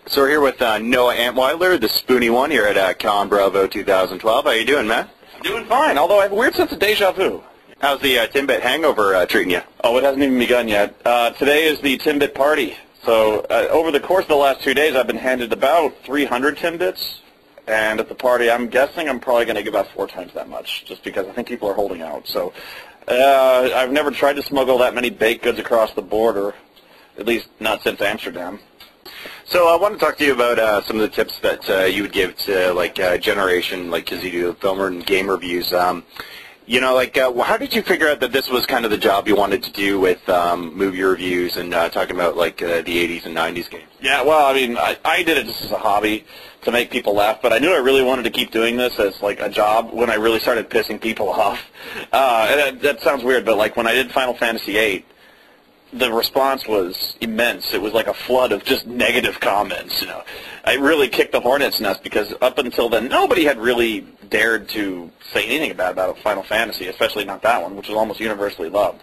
So we're here with Noah Antwiler, the Spoony One here at ConBravo 2012. How you doing, man? Doing fine, although I have a weird sense of deja vu. How's the Timbit hangover treating you? Oh, it hasn't even begun yet. Today is the Timbit party. So over the course of the last 2 days, I've been handed about 300 Timbits. And at the party, I'm guessing I'm probably going to give out 4 times that much, just because I think people are holding out. So I've never tried to smuggle that many baked goods across the border, at least not since Amsterdam. So I want to talk to you about some of the tips that you would give to like generation, like because you do film and game reviews. You know, like how did you figure out that this was kind of the job you wanted to do with movie reviews and talking about like the 80s and 90s games? Yeah, well, I mean, I did it just as a hobby to make people laugh, but I knew I really wanted to keep doing this as like a job when I really started pissing people off. And that sounds weird, but like when I did Final Fantasy VIII, the response was immense. It was like a flood of just negative comments, you know. I really kicked the hornet's nest because up until then, nobody had really dared to say anything bad about Final Fantasy, especially not that one, which was almost universally loved.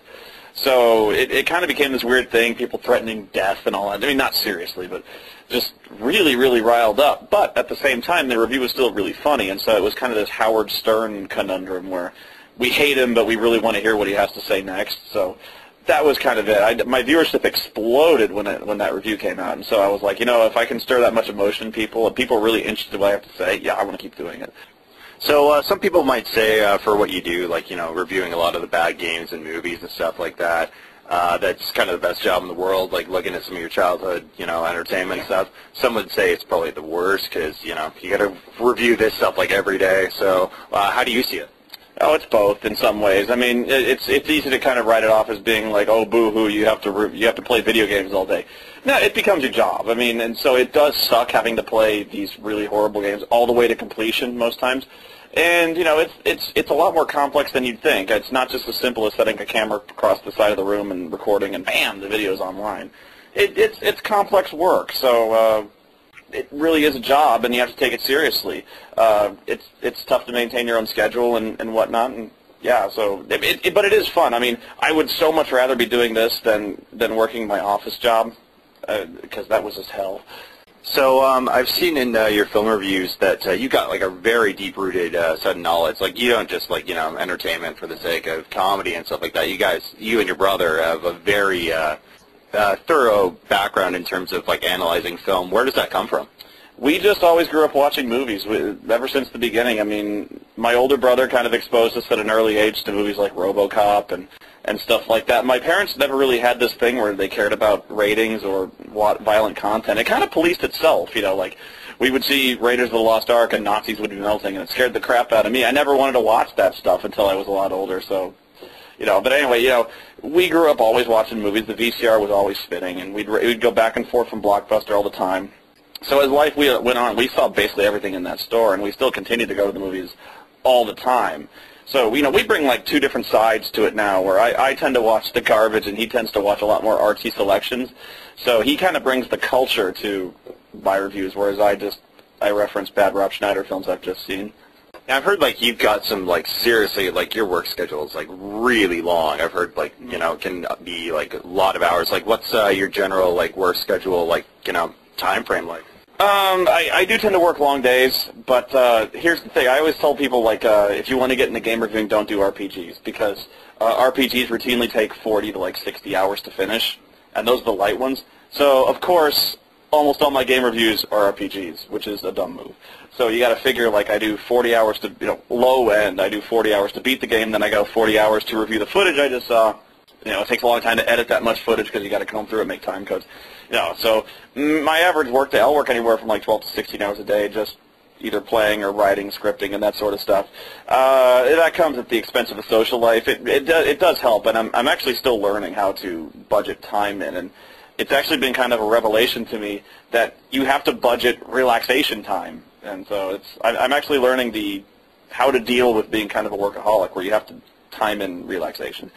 So it kind of became this weird thing, people threatening death and all that. I mean, not seriously, but just really, really riled up. But at the same time, the review was still really funny, and so it was kind of this Howard Stern conundrum where we hate him, but we really want to hear what he has to say next. So that was kind of it. My viewership exploded when that review came out, and so I was like, you know, if I can stir that much emotion in people, and people are really interested in what I have to say, yeah, I want to keep doing it. So some people might say for what you do, like, you know, reviewing a lot of the bad games and movies and stuff like that, that's kind of the best job in the world, like looking at some of your childhood, you know, entertainment and stuff. Some would say it's probably the worst because, you know, you got to review this stuff like every day. So how do you see it? Oh, it's both in some ways. I mean, it's easy to kind of write it off as being like, oh, boo-hoo, you have to play video games all day. No, it becomes your job. I mean, and so it does suck having to play these really horrible games all the way to completion most times. And you know, it's a lot more complex than you'd think. It's not just as simple as setting a camera across the side of the room and recording, and bam, the video's online. It's complex work. So it really is a job, and you have to take it seriously. It's tough to maintain your own schedule and whatnot, and yeah. So, but it is fun. I mean, I would so much rather be doing this than working my office job, because that was just hell. So I've seen in your film reviews that you got like a very deep-rooted set of knowledge. Like you don't just like, you know, entertainment for the sake of comedy and stuff like that. You and your brother have a very thorough background in terms of like analyzing film. Where does that come from? We just always grew up watching movies ever since the beginning. I mean, my older brother kind of exposed us at an early age to movies like RoboCop and stuff like that. My parents never really had this thing where they cared about ratings or violent content. It kind of policed itself, you know, like we would see Raiders of the Lost Ark and Nazis would be melting, and it scared the crap out of me. I never wanted to watch that stuff until I was a lot older, so, you know, but anyway, you know, we grew up always watching movies. The VCR was always spinning, and we'd go back and forth from Blockbuster all the time. So as life went on, we saw basically everything in that store, and we still continue to go to the movies all the time. So, you know, we bring like 2 different sides to it now, where I tend to watch the garbage, and he tends to watch a lot more artsy selections. So he kind of brings the culture to my reviews, whereas I reference bad Rob Schneider films I've just seen. Now, I've heard like you've got some like seriously like your work schedule is like really long. I've heard like, you know, can be like a lot of hours. Like what's your general like work schedule, like, you know, time frame like? I do tend to work long days, but here's the thing. I always tell people, like, if you want to get into game reviewing, don't do RPGs, because RPGs routinely take 40 to, like, 60 hours to finish, and those are the light ones. So, of course, almost all my game reviews are RPGs, which is a dumb move. So you got to figure, like, I do 40 hours to, you know, low end, I do 40 hours to beat the game, then I go 40 hours to review the footage I just saw. You know, it takes a long time to edit that much footage because you got to comb through it, make time codes. You know, so my average work day, I'll work anywhere from like 12 to 16 hours a day, just either playing or writing, scripting, and that sort of stuff. That comes at the expense of a social life. It does help, and I'm actually still learning how to budget time in, and it's actually been kind of a revelation to me that you have to budget relaxation time, and so I'm actually learning how to deal with being kind of a workaholic, where you have to time in relaxation.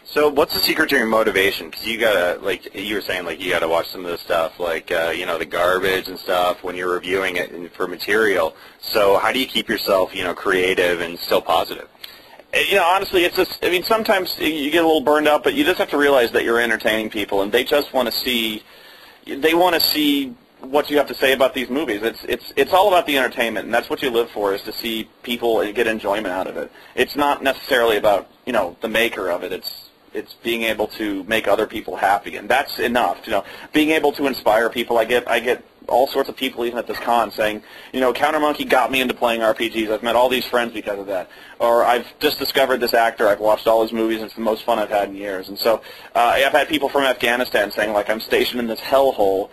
So what's the secret to your motivation? Because you gotta, like you were saying, like you gotta watch some of the stuff, like you know, the garbage and stuff when you're reviewing it for material. So how do you keep yourself, you know, creative and still positive? You know, honestly, it's just, I mean, sometimes you get a little burned out, but you just have to realize that you're entertaining people, and they just want to see, what you have to say about these movies. It's all about the entertainment, and that's what you live for, is to see people get enjoyment out of it. It's not necessarily about, you know, the maker of it. It's being able to make other people happy, and that's enough. You know, being able to inspire people. I get all sorts of people even at this con saying, you know, Countermonkey got me into playing RPGs. I've met all these friends because of that. Or I've just discovered this actor. I've watched all his movies, and it's the most fun I've had in years. And so I've had people from Afghanistan saying, like, I'm stationed in this hellhole,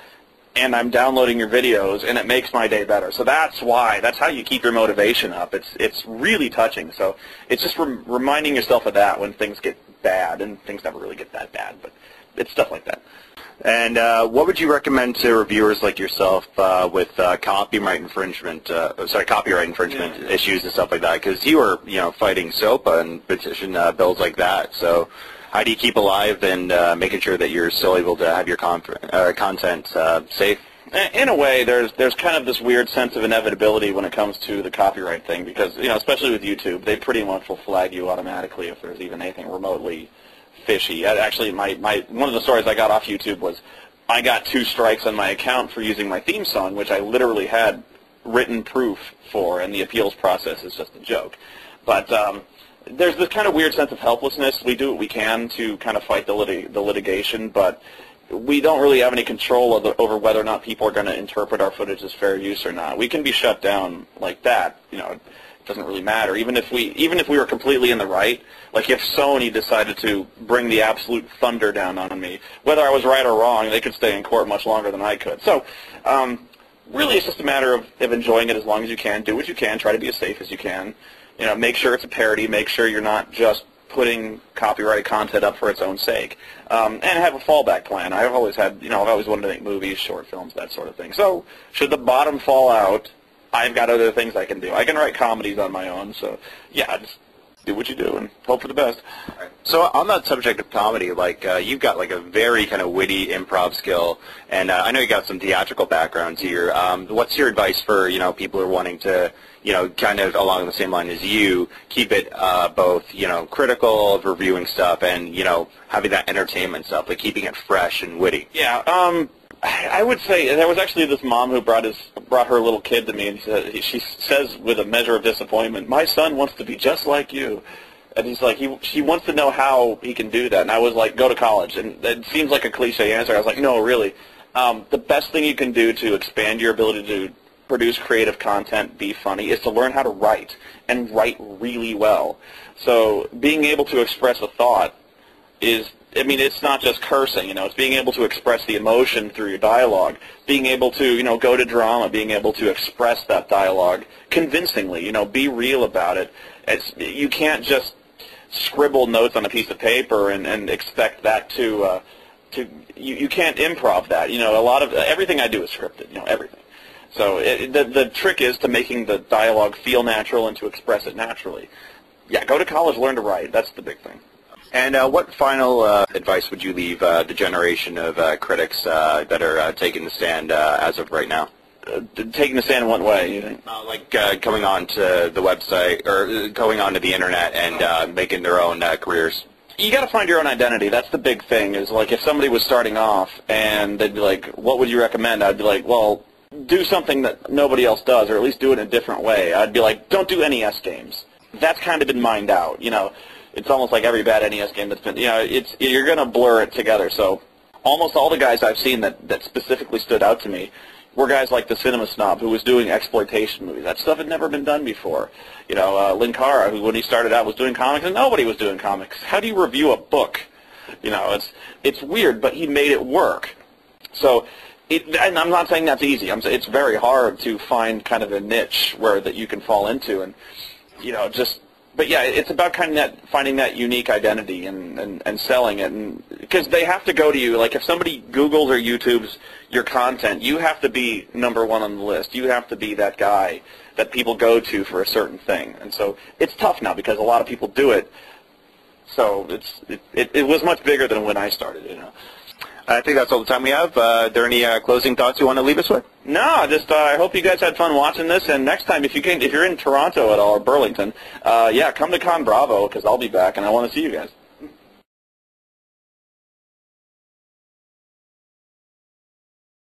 and I'm downloading your videos, and it makes my day better. So that's why. That's how you keep your motivation up. It's really touching. So it's just reminding yourself of that when things get bad, and things never really get that bad, but it's stuff like that. And what would you recommend to reviewers like yourself with copyright infringement issues and stuff like that? Because you were, you know, fighting SOPA and petition bills like that. So how do you keep alive and making sure that you're still able to have your content safe? In a way, there's kind of this weird sense of inevitability when it comes to the copyright thing, because, you know, especially with YouTube, they pretty much will flag you automatically if there's even anything remotely fishy. Actually, one of the stories I got off YouTube was I got 2 strikes on my account for using my theme song, which I literally had written proof for, and the appeals process is just a joke. But there's this kind of weird sense of helplessness. We do what we can to kind of fight the litigation, but we don't really have any control over whether or not people are going to interpret our footage as fair use or not. We can be shut down like that. You know, it doesn't really matter. Even if we were completely in the right, like if Sony decided to bring the absolute thunder down on me, whether I was right or wrong, they could stay in court much longer than I could. So really, it's just a matter of enjoying it as long as you can. Do what you can. Try to be as safe as you can. You know, make sure it's a parody. Make sure you're not just putting copyrighted content up for its own sake, and have a fallback plan. I've always had, you know, I've always wanted to make movies, short films, that sort of thing. So should the bottom fall out, I've got other things I can do. I can write comedies on my own. So yeah, just do what you do and hope for the best. So on that subject of comedy, like you've got like a very kind of witty improv skill, and I know you got some theatrical background here. What's your advice for, you know, people who are wanting to, you know, kind of along the same line as you, keep it both, you know, critical of reviewing stuff and, you know, having that entertainment stuff, like keeping it fresh and witty? Yeah, I would say there was actually this mom who brought her little kid to me, and she says with a measure of disappointment, "My son wants to be just like you." And he's like, she wants to know how he can do that. And I was like, go to college. And it seems like a cliche answer. I was like, no, really. The best thing you can do to expand your ability to produce creative content, be funny, is to learn how to write, and write really well. So being able to express a thought is, I mean, it's not just cursing, you know, it's being able to express the emotion through your dialogue, being able to, you know, go to drama, being able to express that dialogue convincingly, you know, be real about it. You can't just scribble notes on a piece of paper and expect that you can't improv that. You know, everything I do is scripted, you know, everything. So the trick is to making the dialogue feel natural and to express it naturally. Yeah, go to college, learn to write. That's the big thing. And what final advice would you leave the generation of critics that are taking the stand as of right now? Taking the stand in what way, you think? Like coming on to the website or going onto the internet and making their own careers. You got to find your own identity. That's the big thing. Is like if somebody was starting off and they'd be like, "What would you recommend?" I'd be like, "Well, do something that nobody else does, or at least do it in a different way." I'd be like, "Don't do NES games." That's kind of been mined out, you know. It's almost like every bad NES game that's been, you know, you're going to blur it together. So almost all the guys I've seen that specifically stood out to me were guys like the Cinema Snob, who was doing exploitation movies. That stuff had never been done before. You know, Linkara, who when he started out was doing comics, and nobody was doing comics. How do you review a book? You know, it's weird, but he made it work. So, and I'm not saying that's easy. It's very hard to find kind of a niche that you can fall into, and you know, but yeah, it's about kind of finding that unique identity and selling it, and because they have to go to you. Like if somebody Googles or YouTubes your content, you have to be #1 on the list. You have to be that guy that people go to for a certain thing, and so it's tough now because a lot of people do it. So it was much bigger than when I started, you know. I think that's all the time we have. Are there any closing thoughts you want to leave us with? No, just I hope you guys had fun watching this. And next time, if you're in Toronto at all or Burlington, yeah, come to ConBravo because I'll be back and I want to see you guys.